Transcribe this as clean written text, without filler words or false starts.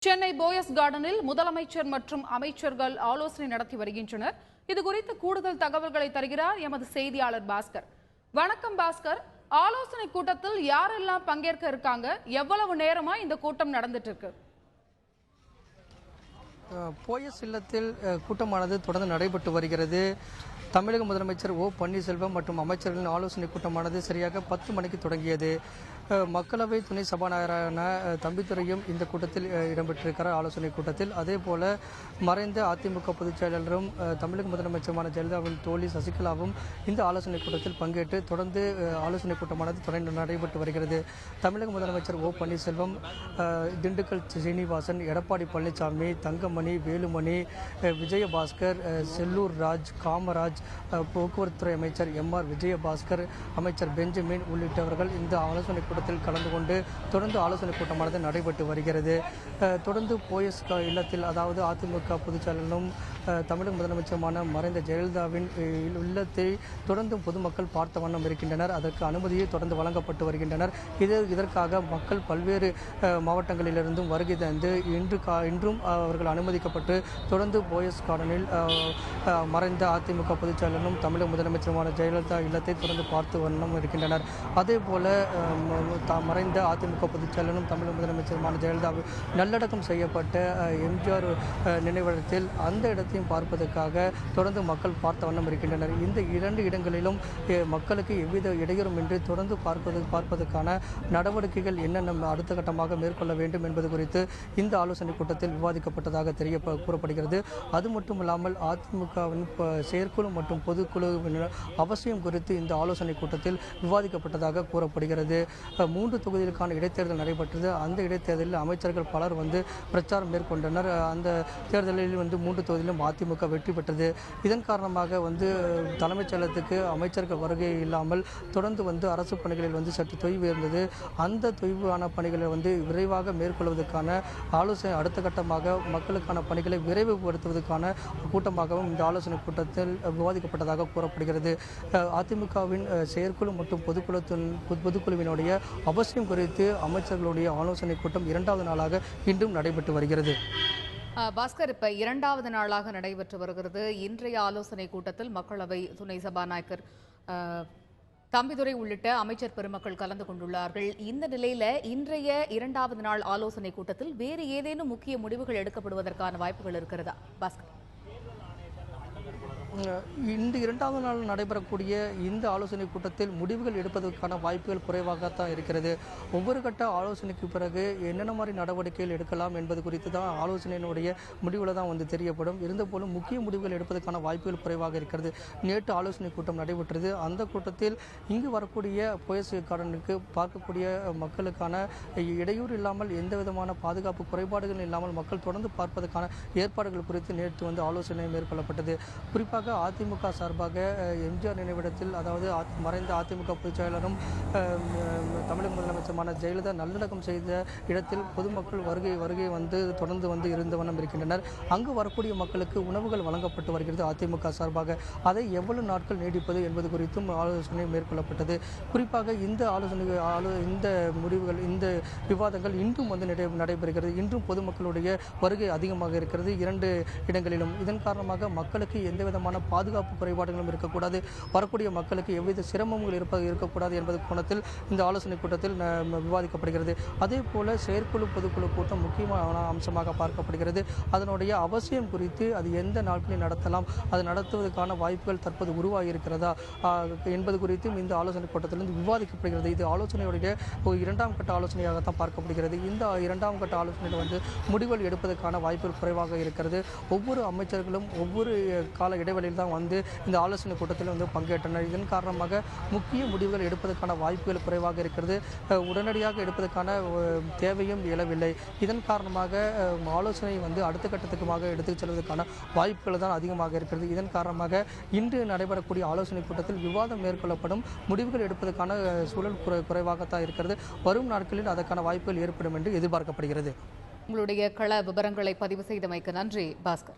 சென்னை போயஸ் கார்டனில் முதலமைச்சர் மற்றும் அமைச்சர்கள் ஆலோசனை நடத்தி வருகின்றனர். இதுகுறித்து கூடுதல் தகவல்களை தருகிறார் எமது செய்தியாளர் பாஸ்கர். வணக்கம் பாஸ்கர். ஆலோசனை கூட்டத்தில் யாரெல்லாம் பங்கேற்க இருக்காங்க? எவ்வளவு நேரமா இந்த கூட்டம் நடந்துட்டு இருக்கு? போயஸ் இல்லத்தில் கூட்டமானது தொடர்ந்து நடைபெற்று வருகிறது. தமிழக முதலமைச்சர் ஓ பன்னீர்செல்வம் மற்றும் அமைச்சர்களின் ஆலோசனை கூட்டமானது சரியாக 10 மணிக்கு தொடங்கியது. மக்களவை துணை சபாநாயகரான தம்பிதுரையும் இந்த கூட்டத்தில் இடம்பெற்றிருக்கிறார் ஆலோசனை கூட்டத்தில். அதே போல மறைந்த அதிமுக பொதுச் செயலாளரும் தமிழக முதலமைச்சருமான ஜெயலலிதாவின் தோழி சசிகலாவும் இந்த ஆலோசனை கூட்டத்தில் பங்கேற்று தொடர்ந்து ஆலோசனை கூட்டமானது தொடர்ந்து நடைபெற்று வருகிறது. தமிழக முதலமைச்சர் ஓ பன்னீர்செல்வம், திண்டுக்கல் சீனிவாசன், எடப்பாடி பழனிசாமி, தங்கமணி, வேலுமணி, விஜயபாஸ்கர், செல்லூர் ராஜ், காமராஜ், போக்குவரத்துறை அமைச்சர் எம்.ஆர். விஜயபாஸ்கர், அமைச்சர் பெஞ்சமின் உள்ளிட்டவர்கள் இந்த ஆலோசனை கூட்டத்தில் கலந்து கொண்டு தொடர்ந்து ஆலோசனை கூட்டமானது நடைபெற்று வருகிறது. தொடர்ந்து போயஸ் இல்லத்தில், அதாவது அதிமுக பொதுச் செயலாளரும் தமிழக முதலமைச்சருமான மறைந்த ஜெயலலிதாவின் இல்லத்தை தொடர்ந்து பொதுமக்கள் பார்த்த வண்ணம் இருக்கின்றனர். அதற்கு அனுமதியை தொடர்ந்து வழங்கப்பட்டு வருகின்றனர். இதற்காக மக்கள் பல்வேறு மாவட்டங்களிலிருந்தும் வருகை தந்து இன்றும் அவர்கள் அனுமதிக்கப்பட்டு தொடர்ந்து போயஸ் கார்டனில் மறைந்த அதிமுக பொதுச் செயலாளரும் தமிழக முதலமைச்சருமான ஜெயலலிதா இல்லத்தை தொடர்ந்து பார்த்து வண்ணம் இருக்கின்றனர். அதே போல மறைந்த அதிமுக பொதுச் செயலாளரும் தமிழக முதலமைச்சருமான ஜெயலலிதா நல்லடக்கம் செய்யப்பட்ட எம்ஜிஆர் நினைவிடத்தில் அந்த இடத்தையும் பார்ப்பதற்காக தொடர்ந்து மக்கள் பார்த்த வண்ணம் இருக்கின்றனர். இந்த 2 இடங்களிலும் மக்களுக்கு எவ்வித இடையூறுமின்றி தொடர்ந்து பார்ப்பதற்கான நடவடிக்கைகள் என்னென்ன அடுத்த கட்டமாக மேற்கொள்ள வேண்டும் என்பது குறித்து இந்த ஆலோசனை கூட்டத்தில் விவாதிக்கப்பட்டதாக கூறப்படுகிறது. அது மட்டுமில்லாமல் அதிமுகவின் செயற்குழு மற்றும் பொதுக்குழுவின் அவசியம் குறித்து இந்த ஆலோசனை கூட்டத்தில் விவாதிக்கப்பட்டதாக கூறப்படுகிறது. 3 தொகுதிகளுக்கான இடைத்தேர்தல் நடைபெற்றது. அந்த இடைத்தேர்தலில் அமைச்சர்கள் பலர் பிரச்சாரம் மேற்கொண்டனர். அந்த தேர்தலில் 3 தொகுதியிலும் அதிமுக வெற்றி பெற்றது. இதன் காரணமாக தலைமைச் செயலகத்துக்கு அமைச்சர்கள் வருகை இல்லாமல் தொடர்ந்து அரசு பணிகளில் சற்று தொய்வு இருந்தது. அந்த தொய்வான பணிகளை விரைவாக மேற்கொள்வதற்கான ஆலோசனை அடுத்த கட்டமாக மக்களுக்கான பணிகளை விரைவுபடுத்துவதற்கான கூட்டமாகவும் இந்த ஆலோசனை கூட்டத்தில் விவாதிக்கப்பட்டதாக கூறப்படுகிறது. அதிமுகவின் செயற்குழு மற்றும் பொதுக்குழுவினுடைய அவசியம் குறித்து அமைச்சர்களுடைய ஆலோசனை கூட்டம் 2வது நாளாக இன்றும் நடைபெற்று வருகிறது. பாஸ்கர், இப்ப 2வது நாளாக நடைபெற்று வருகிறது. இன்றைய ஆலோசனை கூட்டத்தில் மக்களவை துணை சபாநாயகர் தம்பிதுரை உள்ளிட்ட அமைச்சர் பெருமக்கள் கலந்து கொண்டுள்ளார்கள். இந்த நிலையில இன்றைய 2வது நாள் ஆலோசனை கூட்டத்தில் வேறு ஏதேனும் முக்கிய முடிவுகள் எடுக்கப்படுவதற்கான வாய்ப்புகள் இருக்கிறதா பாஸ்கர்? இந்த 2வது நாள் நடைபெறக்கூடிய இந்த ஆலோசனை கூட்டத்தில் முடிவுகள் எடுப்பதற்கான வாய்ப்புகள் குறைவாகத்தான் இருக்கிறது. ஒவ்வொரு கட்ட ஆலோசனைக்கு பிறகு என்னென்ன மாதிரி நடவடிக்கைகள் எடுக்கலாம் என்பது குறித்து தான் ஆலோசனையினுடைய முடிவுகளை தான் தெரியப்படும். இருந்தபோதும் முக்கிய முடிவுகள் எடுப்பதற்கான வாய்ப்புகள் குறைவாக இருக்கிறது. நேற்று ஆலோசனை கூட்டம் நடைபெற்றது. அந்த கூட்டத்தில் இங்கு வரக்கூடிய போயஸ் கார்டனுக்கு பார்க்கக்கூடிய மக்களுக்கான இடையூறு இல்லாமல், எந்த விதமான பாதுகாப்பு குறைபாடுகள் இல்லாமல் மக்கள் தொடர்ந்து பார்ப்பதற்கான ஏற்பாடுகள் குறித்து நேற்று ஆலோசனை மேற்கொள்ளப்பட்டது. குறிப்பாக அதிமுக சார்பாக எம்ஜிஆர் நினைவிடத்தில், அதாவது மறைந்த அதிமுக பொதுச் செயலாளரும் தமிழக முதலமைச்சருமான ஜெயலலிதா நல்லடக்கம் செய்த இடத்தில் பொதுமக்கள் வருகை தொடர்ந்து இருந்த வண்ணம் இருக்கின்றனர். அங்கு வரக்கூடிய மக்களுக்கு உணவுகள் வழங்கப்பட்டு வருகிறது அதிமுக சார்பாக. அதை எவ்வளவு நாட்கள் நீடிப்பது என்பது குறித்தும் ஆலோசனை மேற்கொள்ளப்பட்டது. குறிப்பாக இந்த முடிவுகள், இந்த விவாதங்கள் இன்றும் நடைபெறுகிறது. இன்றும் பொதுமக்களுடைய வருகை அதிகமாக இருக்கிறது 2 இடங்களிலும். இதன் காரணமாக மக்களுக்கு எந்த விதமான பாதுகாப்பு குறைபாடுகளும் இருக்கக்கூடாது, வரக்கூடிய மக்களுக்கு எவ்வித சிரமங்கள் இருக்கக்கூடாது என்பது கோணத்தில் இந்த ஆலோசனை கூட்டத்தில் விவாதிக்கப்படுகிறது. அதே போல செயற்குழு பொதுக்குழு கூட்டம் முக்கியமான அம்சமாக பார்க்கப்படுகிறது. அதனுடைய அவசியம் குறித்து அது எந்த நாட்களில் நடத்தலாம், அது நடத்துவதற்கான வாய்ப்புகள் தற்போது உருவாகி இருக்கிறதா என்பது குறித்தும் இந்த ஆலோசனை கூட்டத்திலிருந்து விவாதிக்கப்படுகிறது. இது ஆலோசனையுடைய 2ஆம் கட்ட ஆலோசனையாகத்தான் பார்க்கப்படுகிறது. இந்த 2ஆம் கட்ட ஆலோசனையில் முடிவுகள் எடுப்பதற்கான வாய்ப்புகள் குறைவாக இருக்கிறது. ஒவ்வொரு அமைச்சர்களும் ஒவ்வொரு கால இடைவெளியில் தான் இந்த ஆலோசனை கூட்டத்தில் பங்கேற்றனர். இதன் காரணமாக முக்கிய முடிவுகள் எடுப்பதற்கான வாய்ப்புகள் குறைவாக இருக்கிறது. உடனடியாக எடுப்பதற்கான தேவையும் எழவில்லை. இதன் காரணமாக ஆலோசனை அடுத்த கட்டத்துக்குமாக எடுத்துச் செல்வதற்கான வாய்ப்புகள் தான் அதிகமாக இருக்கிறது. இதன் காரணமாக இன்று நடைபெறக்கூடிய ஆலோசனை கூட்டத்தில் விவாதம் மேற்கொள்ளப்படும், முடிவுகள் எடுப்பதற்கான சூழல் குறைவாகத்தான் இருக்கிறது. வரும் நாட்களில் அதற்கான வாய்ப்புகள் ஏற்படும் என்று எதிர்பார்க்கப்படுகிறது. உங்களுடைய கள விவரங்களை பதிவு செய்தமைக்கு நன்றி பாஸ்கர்.